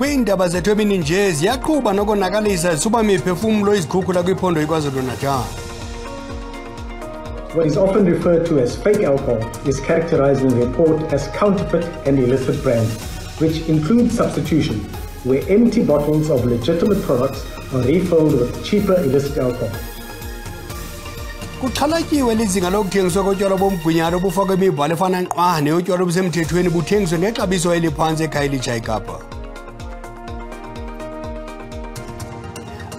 Kwiindaba zethu emini nje ziyaqhuba nokonakalisa zisuba imiphefumlo izikhukhula kwiphondo iKwaZulu-Natal. What is often referred to as fake alcohol is characterized in the report as counterfeit and illicit brands, which include substitution, where empty bottles of legitimate products are refilled with cheaper illicit alcohol. Kuxhalatyiwe lizinga lokuthengiswa kotywala bomgwinyana obufakwe imibhalo efana nkqwa neyotywala obusemthethweni buthengiswe ngexabiso eliphantsi ekhaya elitsha eKapa.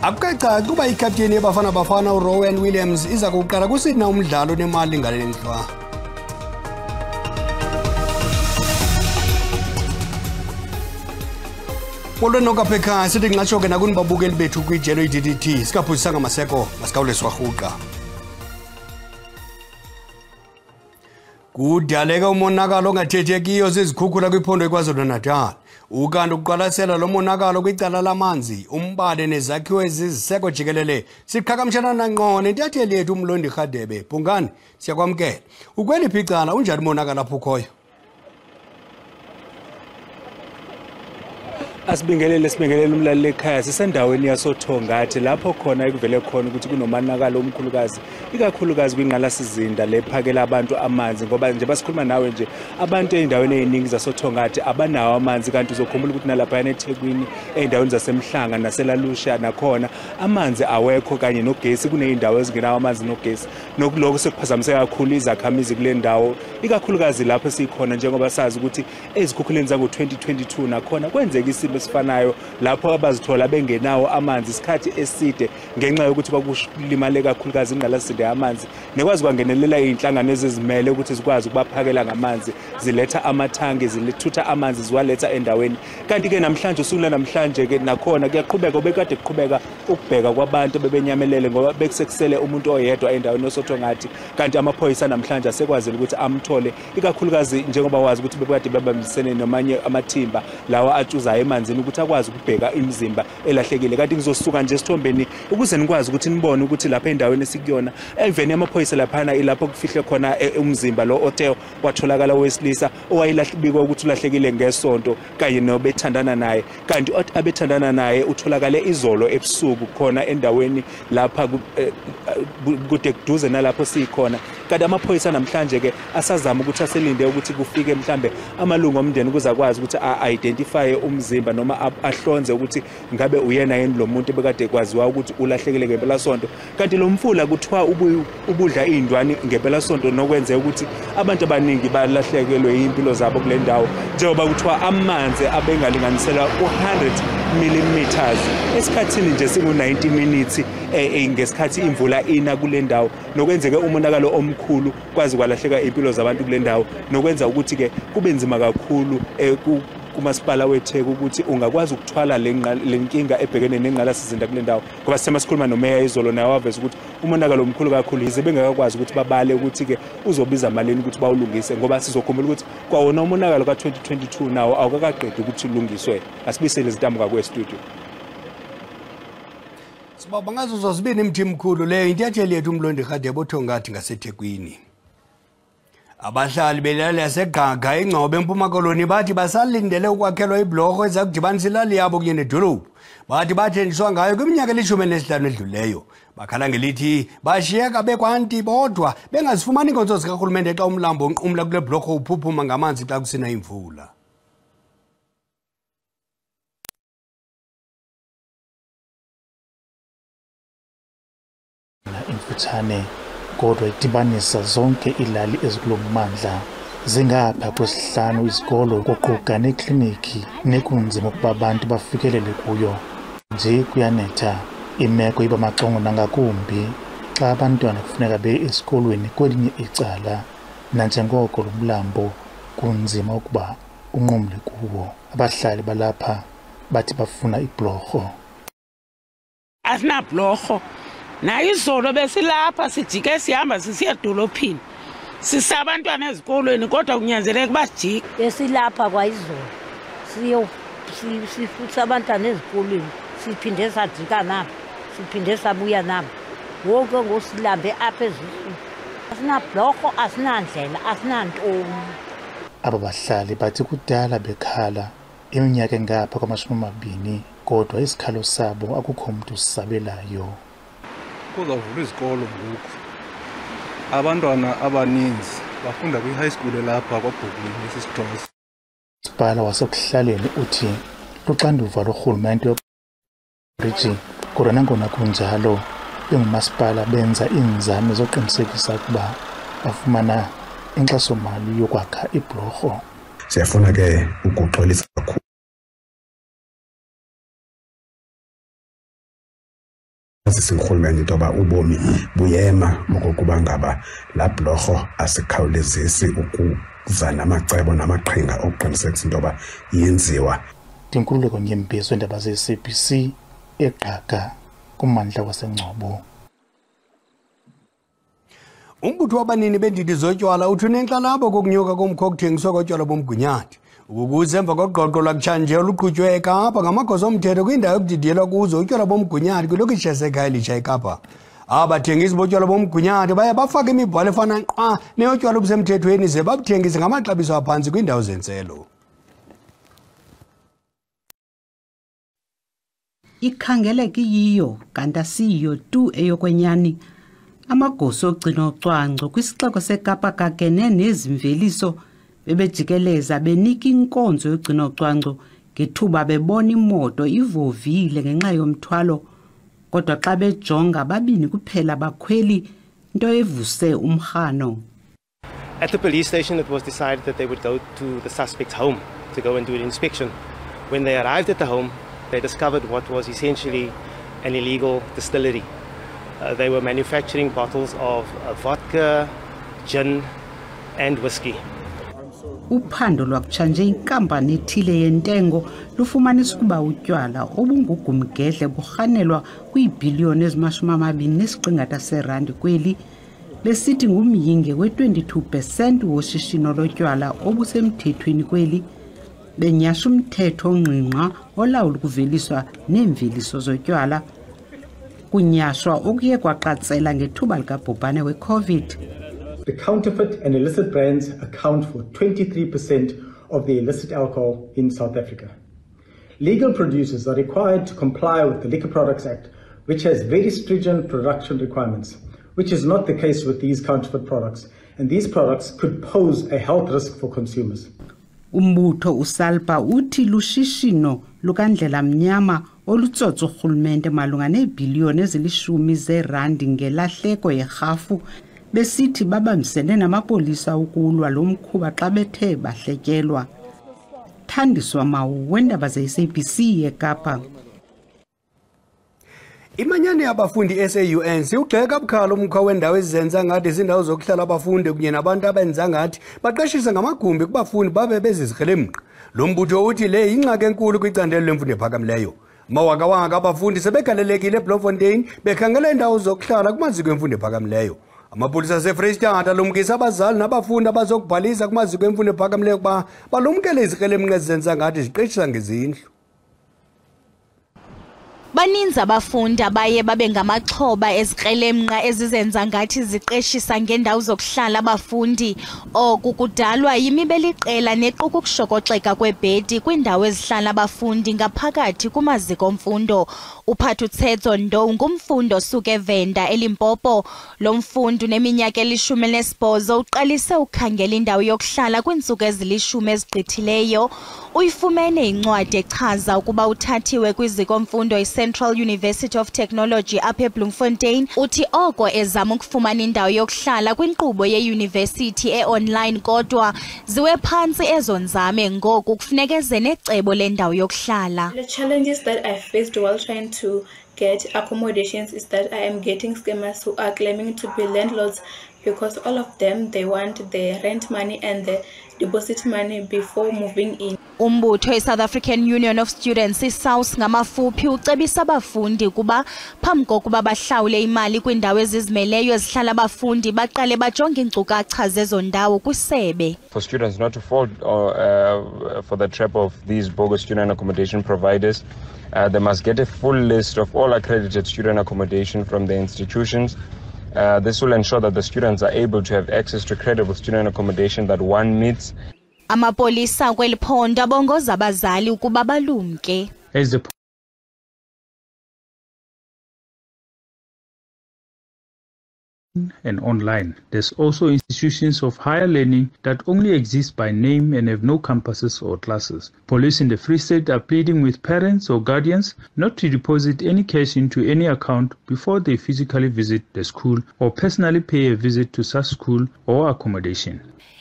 Akukacaci ukuba ikapteni yeBafana Bafana uRowan Williams iza kuqala kusini na umdlalo onemali ngale ntlwa. Molweni nokapha sithi nxatsho ke nakuni babukeli bethu kwijelo iDDT sikaphuzisanga maseko masikawuleswa rhuqa. Kudaleka umonakalo ongathethekiyo zizikhukhula kwiphondo iKwaZulu-Natal. Ukanti ukuqwalasela lo monakalo kwicala lamanzi, umbane nezakhiwo eziziseko jikelele siqhagamshana nanqo nentatheli yethu uMlondi Rhadebe. Phungani siyakwamkela. Ukweliphi icala unjani umonakalo apho ukhoyo? Sibingelele umlaleli ekhaya sisendaweni yasothongathi lapho khona ekuvele khona ukuthi kunomanakalo omkhulukazi ikakhulukazi kwinqalasizinda lephakela abantu amanzi ngoba nje basikhuluma nawe nje abantu eindaweni eziningi zasothongathi abanawo amanzi kanti uzokhumbula ukuthi nalapha eThekwini eindaweni zasemhlanga naselalusha nakhona amanzi awekho kanye nogesi kuneyindawo ezingenawo amanzi nogesi nokuloko sekuphazamiseka kakhulu izakhamizi kule ndawo ikakhulukazi lapho sikhona njengoba sazi ukuthi ezikhukhuleni zango 2022 nakhona kwenzeka isimo esifanayo lapho abazithola bengenawo amanzi isikhathi eside ngenxa yokuthi bakulimale kakhulukazi ingqalasizinda yamanzi nekwazi kwangenelela izinhlangano ezizimele ukuthi zikwazi ukubaphakela ngamanzi ziletha amathangi zilethutha amanzi ziwaletha endaweni kanti ke namhlanje usuku namhlanje ke nakhona kuyaqhubeka obekade kuqhubeka ukubheka kwabantu bebenyamelele ngoba bekusekusele umuntu oyedwa endaweni osothongathi kanti amaphoyisa namhlanje asekwazile ukuthi amthole ikakhulukazi njengoba wazi ukuthi bekade babambisene namanye amathimba lawa atshuzayo emanzini ukuthi akwazi ukubheka imizimba elahlekile kanti ngizosuka nje esithombeni ukuze nikwazi ukuthi nibone ukuthi lapha endaweni esikuyona emveni yamaphoyisa laphana ilapho kufihle khona umzimba lo othe watholakala wesilisa owayilahlibikwa ukuthi ulahlekile ngesonto kanye nobethandana naye kanti abethandana naye utholakale izolo ebusuku khona endaweni lapha kude kuduze nalapho sikhona kanti amaphoyisa namhlanje ke asazama ukuthi aselinde ukuthi kufike mhlambe amalungu omndeni ukuze akwazi ukuthi identify umzimba noma ahlonze ukuthi ngabe uyena yini lo muntu bekade kwaziwa ukuthi ulahlekile ngempela sonto kanti lo mfula kuthiwa ubudla izindwani ngempela sonto nokwenza ukuthi abantu abaningi balahlekelwe impilo zabo kule ndawo njengoba kuthiwa amanzi abengalinganiselwa 100 mm esikhathini nje singu 90 minutes ngesikhathi imvula ina kule ndawo nokwenzeke umonakalo omkhulu kwazi kwalahleka impilo zabantu kule ndawo nokwenza ukuthi ke kube nzima kakhulu kumasipala weTheku ukuthi ungakwazi ukuthwala lenkinga ebhekene nenqalasizinda kule ndawo ngoba sisema nomeya izolo naye waveza ukuthi umonakalo omkhulu kakhulu yize bengakwazi ukuthi babale ukuthi ke uzobiza malini ukuthi bawulungise ngoba sizokhumbula ukuthi kwawona umonakalo ka2022 nawo awukaqedi ukuthi ulungiswe asibisele izintambo kakwe studio Sibaba ngazo zozibini imthimkhulu le intatheli yethu uMlondi Rhadebe othongathi ngaseThekwini. Abahlali belala yaseGaga eNgcobo eMpuma Koloni bathi basalindele ukwakhelwa iblorho ezakudibanisa ilali yabo kunye nedolophu. Bathi bathenjiswa ngayo kwiminyaka eli-15 edluleyo. Bakhala ngelithi bashiyeka bekwanti bodwa bengazifumani inkonzo zikarhulumente xa umlambo onqumla kule blorho uphuphuma ngamanzi xa kusina imvula. Imfutshane kodwa idibanisa zonke ilali ezikulommandla zingapha kwesihlanu izikolo kuquka nekliniki nekunzima ukuba abantu bafikelele kuyo nje kuyanetha imeko iba maxongo nangakumbi xa abantwana kufuneka be esikolweni kwelinye icala nanjengoko lo mlambo kunzima ukuba unqumle kuwo abahlali balapha bathi bafuna iblorho asinablorho na izolo besilapha sijike sihamba sisiya edolophini sisabantwana ezikolweni kodwa kunyanzeleka basijike besilapha kwaizolo sifutha abantwana ezikolweni siphinde sajika nabo siphinde sabuya nabo wonke ngosilambe apha eziswini asinablorho asinandlela asinantoni aba bahlali bathi kudala bekhala iminyaka engapha kwama-20 kodwa isikhalo sabo akukho mntu usabelayo. Kuzavula izikolo ngoku. Abantwana abaninzi bafunda kwi-high school lapha kwaBhokweni eSixhosa. Umasipala wasekuhlaleni uthi luxanduva lorhulumente weRigi kodwa nangona kunjalo bengumasipala benza iinzame zoqinisekisa ukuba bafumana inkxasomali yokwakha ibhlorho. Siyafuna ke ukuxolisa kakhulu sisirhulumente into yoba ubomi buyema okokuba ngaba laa bhlorho asikhawulezisi ukuza namacebo namaqhinga okuqinisekisa into yoba yenziwa. Inkululeko Nyembiso, Iindaba ze-SABC, eGqaga, kummandla waseNgcobo. Umbutho wabanini bendidi zotywala uthi unenkxalabo kokunyuka komkhwa wokuthengiswa kotywala bomgunyathi. Ukuze emva koqoqo lwakutshanje oluqhutywe eKapa ngamagosa omthetho kwindawo yokudidiyelwa kuzo utywala bomgunyathi kwilokishi yasekhaya elitsha eKapa. Abathengisi botywala bomgunyathi baye bafaka imibhalo efana nqwa neyotywala obusemthethweni ze babuthengise ngamaxabiso aphantsi kwiindawo zentselo. Ikhangeleka iyiyo kanti asiyiyo tu eyokwenyani. Amagosa ogcino ocwangco kwisixeko seKapa kakene nezimveliso bebejikeleza benika inkonzo yogcino ocwangco ngethuba bebona imoto ivovile ngenxa yomthwalo kodwa xa bejonga babini kuphela abakhweli into evuse umrhano. At the police station it was decided that they would go to the suspect's home to go and do an inspection. When they arrived at the home they discovered what was essentially an illegal distillery. They were manufacturing bottles of vodka, gin and whiskey. Uphando lwakutshanje inkampani ethile yentengo lufumanisa ukuba utywala obungugumgedle burhanelwa kwiibhiliyoni ezima-27 seerandi kweli besithi ngumyinge we-22% woshishino lotywala obusemthethweni kweli benyasha umthetho ongqingqa olawula ukuveliswa neemveliso zotywala kunyashwa okuye kwaqatsela ngethuba likabhubhane we-COVID. The counterfeit and illicit brands account for 23% of the illicit alcohol in South Africa. Legal producers are required to comply with the Liquor Products Act, which has very stringent production requirements, which is not the case with these counterfeit products, and these products could pose a health risk for consumers. Umbutho uSalpa uthi lushishino lukandlela mnyama olutsotsa urhulumente malunga neebhiliyoni ezili-10 zeerandi ngelahleko yerhafu besithi babambisene namapolisa ukulwa lo mkhuba xa bethe bahletyelwa. Thandiswa Mawu, weendaba ze-SABC eKapa. Imanyane yabafundi SAUNC ugxeka bukhali umkhwa wendawo ezizenza ngathi izindawo zokuhlala abafundi kunye nabantu abenza ngathi baqeshisa ngamagumbi kubafundi babe bezizikrelemnqa. Lo mbutho uthi le yingxaki enkulu kwicandelo lemfundo ephakamileyo. Mawakawaka abafundi sebegalelekile eBloemfontein bekhangela indawo zokuhlala kumaziko emfundo ephakamileyo. Amapolisa aseFreystata lumkisa abazali nabafundi abazokubhalisa kumaziko emfundo ephakamileyo kuba balumkele izikrelemnqa ezizenza ngathi ziqeshisa ngezindlu. Baninzi abafundi abaye babe ngamaxhoba ezikrelemnqa ezizenza ngathi ziqeshisa ngendawo zokuhlala abafundi. Oku kudalwa yimibeliqela nequka ukushokoxeka kwebhedi kwindawo ezihlala abafundi ngaphakathi kumaziko omfundo. Uphathutsetso Ndo ngumfundi osuke eVenda eLimpopo. Lo mfundi uneminyaka 18 uqalise ukhangela indawo yokuhlala kwiintsuku ezili-10 ezigqithileyo. Uyifumene incwadi echaza ukuba uthathiwe kwiziko mfundo iCentral University of Technology apha eBloemfontein. Uthi oko ezama ukufumana indawo yokuhlala kwinkqubo yeYunivesithi e-online kodwa ziwe phantsi ezo nzame ngoku kufuneka zenecebo lendawo yokuhlala. The challenges that I faced while trying to get accommodations is that I am getting scammers who are claiming to be landlords because all of them they want the rent money and the deposit money before moving in. Umbutho iSouth African Union of Students iSAUS ngamafuphi ucebisa abafundi kuba phambi kokuba bahlawule imali kwindawo ezizimeleyo ezihlala abafundi baqale bajonge iinkcukacha zezo ndawo kwisebe. For students not to fall for the trap of these bogus student accommodation providers, they must get a full list of all accredited student accommodation from their institutions. This will ensure that the students are able to have access to credible student accommodation that one meets. Amapolisa kweli phondo abongoza abazali ukuba balumke. And online. There's also institutions of higher learning that only exist by name and have no campuses or classes. Police in the Free State are pleading with parents or guardians not to deposit any cash into any account before they physically visit the school or personally pay a visit to such school or accommodation.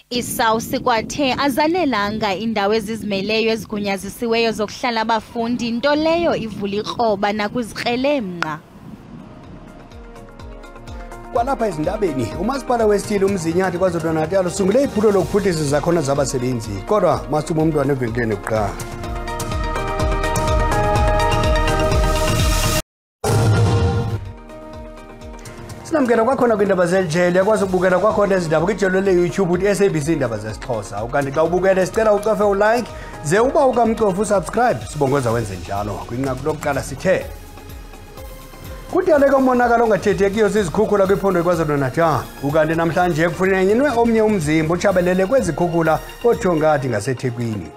ISABC kwathe azanelanga indawo ezizimeleyo ezigunyazisiweyo zokuhlala abafundi, nto leyo ivula ikroba nakwizikrelemnqa. Kwalapha ezindabeni, umasipala wesithili umzinyathi KwaZulu-Natal usungule iphulo lokuphuhlisa izakhono zabasebenzi, kodwa masuma umntwana evenkileni yokuqala. Sinamkela kwakhona kwindaba zelijele, yakwazi ukubukela kwakhona ezindaba kwijelo le-YouTube uthi SABC Iindaba zesiXhosa. Ukanti xa ubukele sicela ucofe ulike, ze uba ukamcofa usubscribe, sibongoza wenze njalo. Kwinqaku lokuqala sithe kudaleka umonakalo ongathethekiyo sizikhukhula kwiphondo KwaZulu-Natal. Ukanti namhlanje kufunyenwe omnye umzimba utshabelele kwezikhukhula othongathi ngaseThekwini.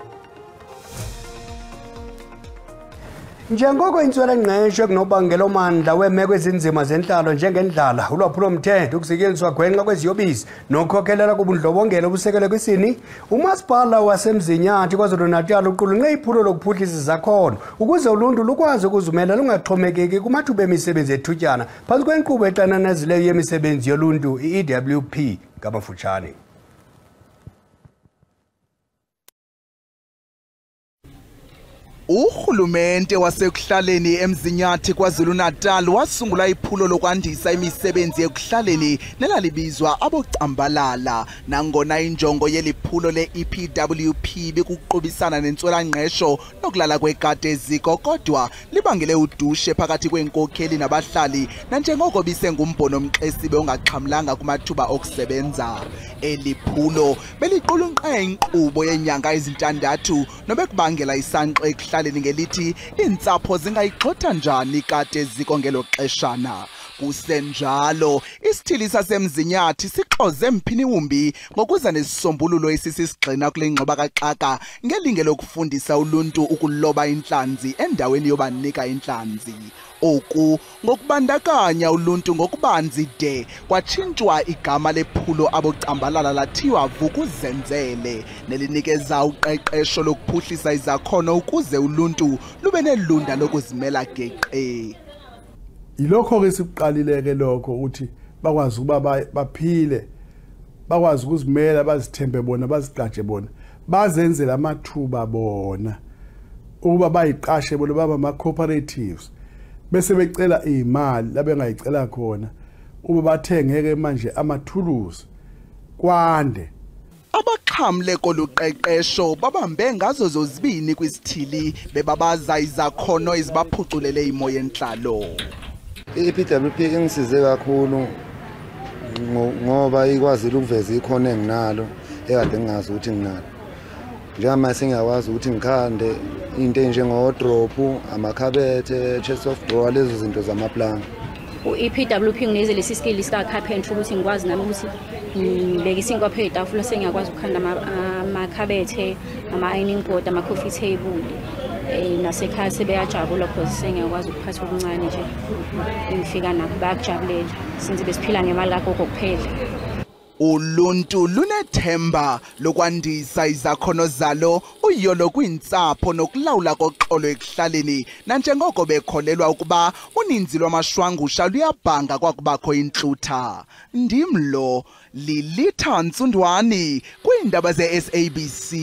Njengoko intswelangqesho ekunobangela omandla weemeko ezinzima zentlalo njengendlala, ulwaphulomthetho, ukusetyenziswa gwenxa kweziyobisi nokhokhelela kubundlobongela obusekele kwisini, umasipala wasemzinyathi KwaZulu-Natal uqulunqe iphulo lokuphuhlisa izakhono ukuze uluntu lukwazi ukuzimela lungaxhomekeki kumathuba emisebenzi ethutyana phantsi kwenkqubo exananezileyo yemisebenzi yoluntu, i-EWP ngamafutshane. Urhulumente wasekuhlaleni emzinyathi KwaZulu-Natal wasungula iphulo lokwandisa imisebenzi ekuhlaleni nelalibizwa abocambalala. Nangona injongo yeliphulo le-EPWP bekuqubisana nentswelangqesho nokulala kwekati eziko, kodwa libangele udushe phakathi kweenkokheli nabahlali nanjengoko bisengumbhono mxesibe ongaxhamlanga kumathuba okusebenza. Eliphulo beliqulunqe inkqubo yenyanga ezintandathu nobekubangela isankxwe ekuhlaleni ngelithi iintsapho zingayixhotha njani kade eziko ngelo xeshana. Kusenjalo, isithili sasemzinyathi sixoze mphini wumbi ngokuza nesisombululo esisisigxina kule ngxoba kaxaka ngelinge lokufundisa uluntu ukuloba intlanzi endaweni yobanika intlanzi. Oku ngokubandakanya uluntu ngokubanzi de kwatshintshwa igama lephulo abocambalala lathiwa Vukuzenzele, nelinikeza uqeqesho lokuphuhlisa izakhono ukuze uluntu lube nelunda lokuzimela geqe. Yilokho ke siqalileke lokho uthi bakwazi ukuba baphile, bakwazi ukuzimela, bazithembe bona, bazigqaje bona, bazenzele amathuba bona ukuba bayiqashe bona, baba ama cooperatives bese becela imali labengayicela khona uba bathengeke manje amathuluzi kwande. Abaxhamle koluqeqesho babambe ngazo zozibini kwisithili bebabaza izakhono ezibaphuculele imo yentlalo. I-EPWP ingisize kakhulu ngoba ikwazile ukuveza ikhono enginalo ekade ngingazi ukuthi nginalo. Njengamanje sengiyakwazi ukuthi ngikhande into enjengo-drop, amakhabethe, chest of drawer, lezo zinto zamaplanga. U-EPWP nginikeze lesi skill sika-carpentry ukuthi ngikwazi nami ukuthi ngibeke isinkwa phezu kwetafula, sengiyakwazi ukukhanda amakhabethe, ama-ironing board, ama-coffee table. Nasekhaya sebeyajabula because sengiyakwazi ukuphatha okuncane nje ngifika nakho bayakujabulela since besiphila ngemali kagogo kuphela. Uluntu lunethemba lokwandisa izakhono zalo uyolo kwintsapho nokulawula koxolo ekuhlaleni, nanjengoko bekholelwa ukuba uninzi lwamashwangusha luyabhanga kwakubakho intlutha. Ndimlo Lilitha Ntsundwani kwiindaba ze-SABC.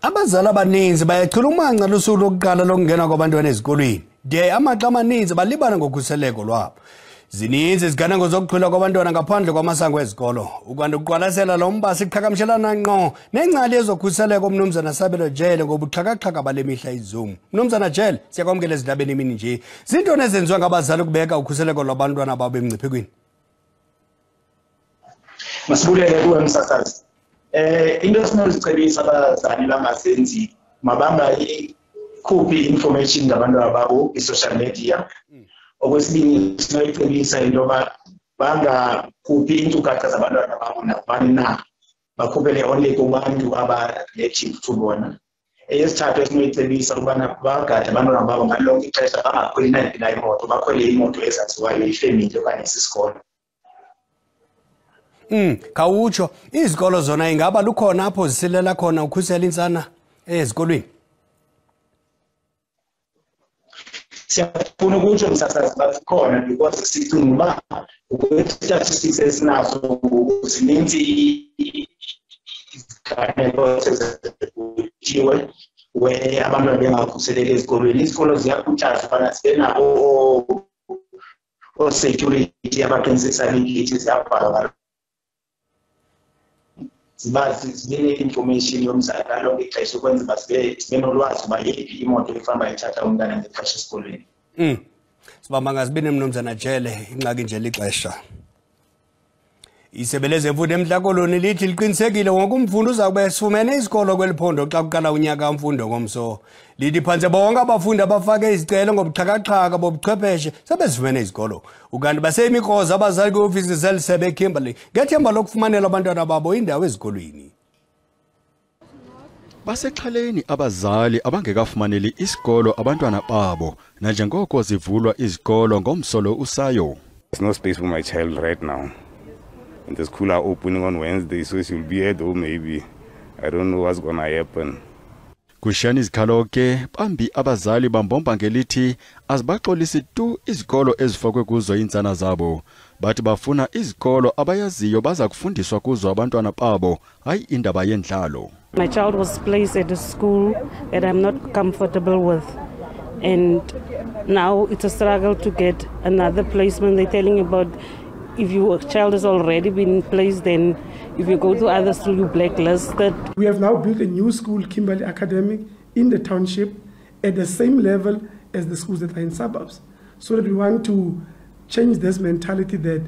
Abazali abaninzi bayachula umanca lusuku lokuqala lokungena kwabantwana ezikolweni, de amaxa amaninzi balibana ngokhuseleko lwabo. Zininzi iziganeko zokuxhula kwabantwana ngaphandle kwamasango ezikolo. Ukanti ukuqwalasela lo mba siqhagamshelana ngqo nengcali yezokhuseleko umnumzana Sabelo Jele ngobuxhakaxhaka bale mihla iZoom. Mnumzana Jele, siyakwamkela ezindabeni emini nje. Zintoni ezenziwa ngabazali ukubeka ukhuseleko lwabantwana babo emngciphekweni? Masibulele kuwe msasazi. Into esinozicebisa abazali bangazenzi mabanga ikhuphi information ngabantwana babo i-social media. Okwesibili sinoyicebisa into yoba bangakhuphi iinkcukacha zabantwana babo nabani na, bakhuphele only kubantu aba-native to bona. Eyesithathu esinoyicebisa ukubana bagade abantwana babo ngalo lonke ixesha bangakhweli nayiphi na imoto, bakhwele imoto ezaziwayo yifemeli okanye sisikolo. Khawutsho izikolo zona ingaba lukhona apho zisilela khona ukhusela intsana ezikolweni? Siyafuna ukutsho msasazi bakhona because sicinga uba kwi-statistics esinazo zininzi iziganeko ezikuthiwe where abantwana bengakhuseleki ezikolweni. Izikolo ziyakhuthazwa ubana zibe nabo security abaqinisekisa iigithi ziyabhalwa zibe ne-information yomzali ngalo lonke ixesha ukwenza uba zibe nolwazi uba yeyiphi imoto efamba ithatha umntana ngexesha esikolweni. Sibamba ngazibini mnumzana Jele, ingxaki nje lixesha. Isebe lezemfundo eMntla-Koloni lithi liqinisekile wonke umfundi uzawube esifumene isikolo kweli phondo xa kuqala unyaka wamfundo ngomso. Lithi phantse bonke abafundi abafake izicelo ngobuxhakaxhaka bobuchwepheshe sebezifumene izikolo. Ukanti baseyimikrozo abazali kwiofisi zeli sebe eKimberley ngethemba lokufumanela abantwana babo indawo ezikolweni. Basexhaleni abazali abangekafumaneli isikolo abantwana babo nanjengoko zivulwa izikolo ngomsolo usayo. There's no space for my child right now. And the school are opening on Wednesday, so she'll be at home maybe. I don't know what's gonna happen. Kushani izikhalo ke pambi abazali bambomba ngelithi azibaxolisi tu izikolo ezifakwe kuzo intsana zabo, bathi bafuna izikolo abayaziyo baza kufundiswa kuzo abantwana babo, hayi indaba yenhlalo. My child was placed at a school that I'm not comfortable with, and now it's a struggle to get another placement. They're telling about if your child has already been placed, then if you go to other schools, you blacklisted. We have now built a new school, Kimberley Academic, in the township at the same level as the schools that are in suburbs. So that we want to change this mentality that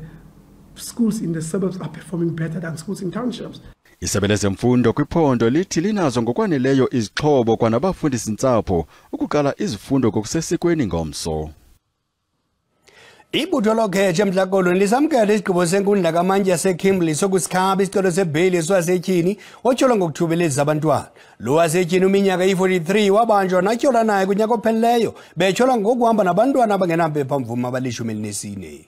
schools in the suburbs are performing better than schools in townships. Isebe lezemfundo kwiphondo lithi linazo ngokwaneleyo izixhobo kwanabafundisi ntsapho ukuqala izifundo ngokusesikweni ngomso. Ibutho lokheje eMntla-Koloni lisamkela isigqibo senkundla kamantyi yaseKimberley sokusikhaba isicelo sebheyili esiwasetyhini otyholwa ngokuthubeleza abantwana. Lo wasetyhini uminyaka iyi-43 wabanjwa natyholwa naye kunyaka ophelileyo betyholwa ngokuhamba nabantwana abangenampephamvume abali-14.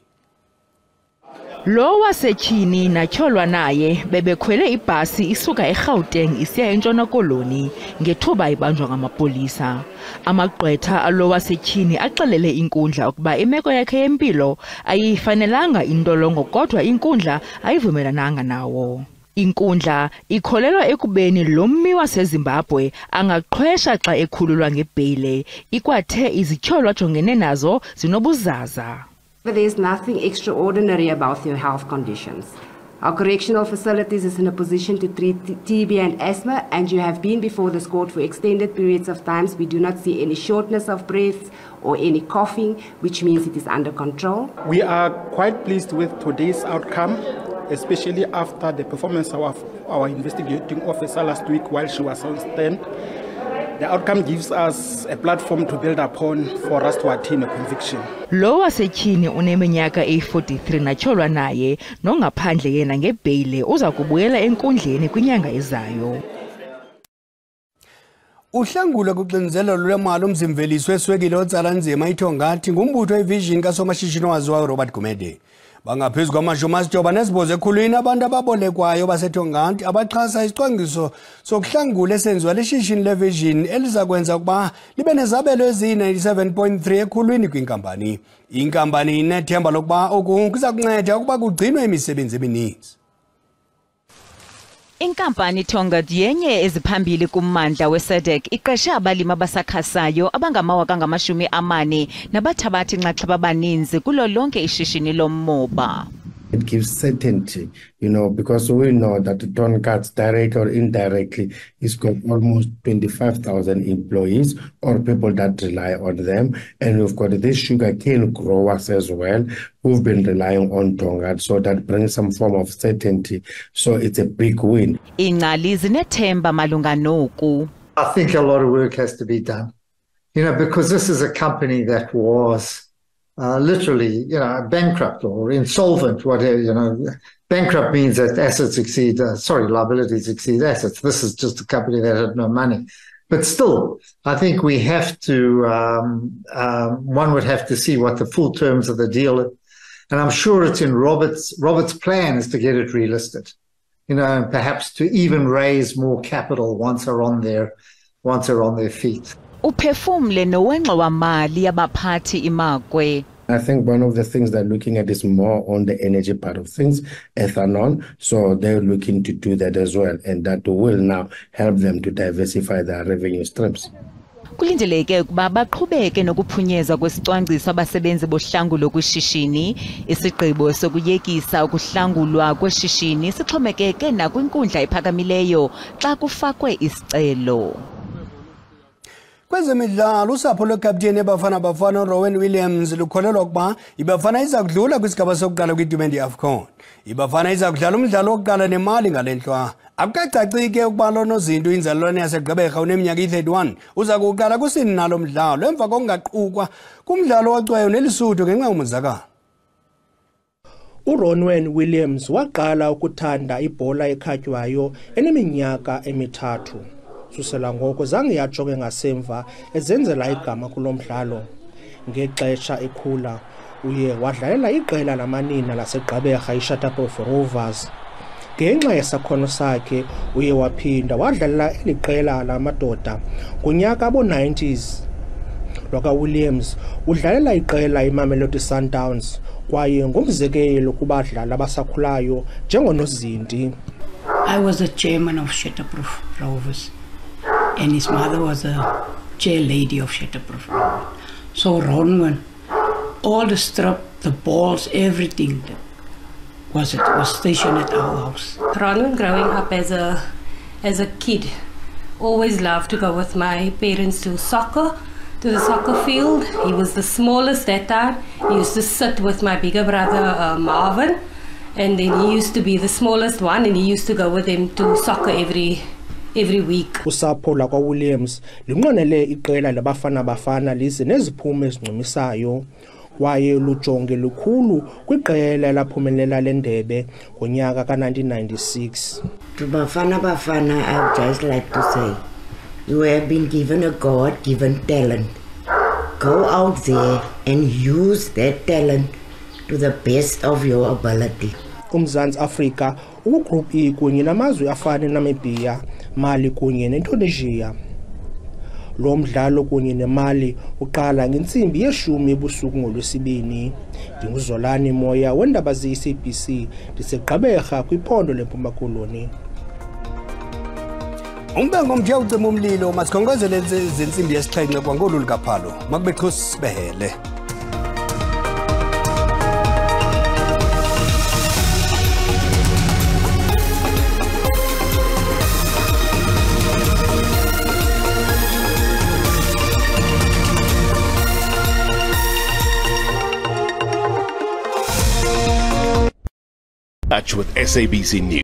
Lo wasetyhini natyholwa naye bebekhwele ibhasi isuka eGauteng isiya eNtshona Koloni ngethuba ibanjwa ngamapolisa. Amagqwetha alo wasetyhini axelele inkundla ukuba imeko yakhe yempilo ayifanelanga intolongo kodwa inkundla ayivumelananga nawo. Inkundla ikholelwa ekubeni lo mmi waseZimbabwe angaqhwesha xa ekhululwa ngebheyile, ikwathe izityholo ajongene nazo zinobuzaza. There's nothing extraordinary about your health conditions. Our correctional facilities is in a position to treat TB and asthma, and you have been before this court for extended periods of times. We do not see any shortness of breath or any coughing, which means it is under control. We are quite pleased with today's outcome, especially after the performance of our investigating officer last week while she was on stand. The outcome gives us a platform to build upon for us to attain a conviction. Lo wasetyhini uneminyaka eyi-43 natyholwa naye nongaphandle yena ngebheyile uza kubuyela enkundleni kwinyanga ezayo. Uhlangulwe kuxinzelelo lwemali umzimveliso weswekile otsala nzima ithongathi ngumbutho ivision kasomashishini owaziwayo Robert Gumede. Bangaphezu kwama-80 ekhulwini abantu ababolekwayo basethongathi abaxhasa isicwangciso sokuhlangula esenziwa lishishini levision eliza kwenza ukuba libe nezabelo eziyi-97.3 ekhulwini kwinkampani. Inkampani inethemba lokuba oku kuza kunceda ukuba kugcinwe imisebenzi emininzi. Inkampani Tongaat yenye eziphambili kummandla weSADC iqeshe abalimi abasakhasayo abangama-40 nabathabathi nxaxheba abaninzi kulo lonke ishishini lommoba. It gives certainty, because we know that Tongaat, direct or indirectly, has got almost 25,000 employees or people that rely on them. And we've got these sugarcane growers as well who've been relying on Tongaat, so that brings some form of certainty. So it's a big win. Ingcali zinethemba malunga noku. I think a lot of work has to be done, because this is a company that was literally, bankrupt or insolvent, whatever, Bankrupt means that assets exceed, liabilities exceed assets. This is just a company that had no money. But still, I think we have to, one would have to see what the full terms of the deal are. And I'm sure it's in Robert's plan is to get it relisted, and perhaps to even raise more capital once they're on their feet. Uphefumle nowengxowa-mali yabaphathi imakwe. I think one of the things they're looking at is more on the energy part of things, ethanol. So they're looking to do that as well. And that will now help them to diversify their revenue streams. Kulindeleke ukuba baqhubeke nokuphunyezwa kwesicwangciso abasebenzi bohlangulo kwishishini. Isigqibo sokuyekisa ukuhlangulwa kweshishini sixhomekeke nakwinkundla ephakamileyo xa kufakwe isicelo. Kwezemidlalo usapho lwekapteni eBafana Bafana Rowan Williams lukholelwa ukuba iBafana iza kudlula kwisigaba sokuqala kwitumente yeAFCON. iBafana iza kudlala umdlalo wokuqala nemali ngalenhlwa. Akukacacike ukuba lonozinto inzalelwane yaseGqeberha uneminyaka i-31 uza kuqala kusini nalo mdlalo emva kokungaqhukwa kumdlalo wacweyo nelisuthu ngenxa yomonzakalo. uRonwen Williams waqala ukuthanda ibhola ekhatywayo eneminyaka emithathu. Susela ngoko zange yajonge ngasemva ezenzela igama kulo mdlalo. Ngexesha ekhula uye wadlalela iqela lamanina laseGqeberha iShutterbush Rovers. Ngenxa yesakhono sakhe uye waphinda wadlalela eli qela lamadoda kunyaka abo-90s. Williams udlalela iqela iMamelodi Sundowns kwaye ngumzekelo kubadlali abasakhulayo njengonozinti. I was the chairman of Shutterbush Rovers. And his mother was a chair lady of Shutterbush. So Ronwen, all the strip, the balls, everything was stationed at our house. Ronwen, growing up as a kid, always loved to go with my parents to the soccer field. He was the smallest that time. He used to sit with my bigger brother Marvin, and then he used to be the smallest one, and he used to go with him to soccer every week. Usapho lakwa-Williams linqwenele iqela labafana bafana lize neziphumo ezincumisayo kwaye lujonge lukhulu kwiqela laphumelela le ndebe ngonyaka ka-1996. To Bafana Bafana, I would just like to say, you have been given a God-given talent. Go out there and use that talent to the best of your ability. UMzantsi Afrika ukugroup E kunye namazwe afana Namibia, Mali kunye neIndonesia. Lo mdlalo kunye nemali uqala ngentsimbi ye-10 ebusuku ngoLwesibini. Ndinguzolani Moya weendaba ze-SABC ndiseGqeberha kwiphondo leMpuma Koloni. Umbengo mthe ucima umlilo masikhongozele zentsimbi yesixhenxe kwangolu likaphalo makube xhosi behele. Touch with SABC News.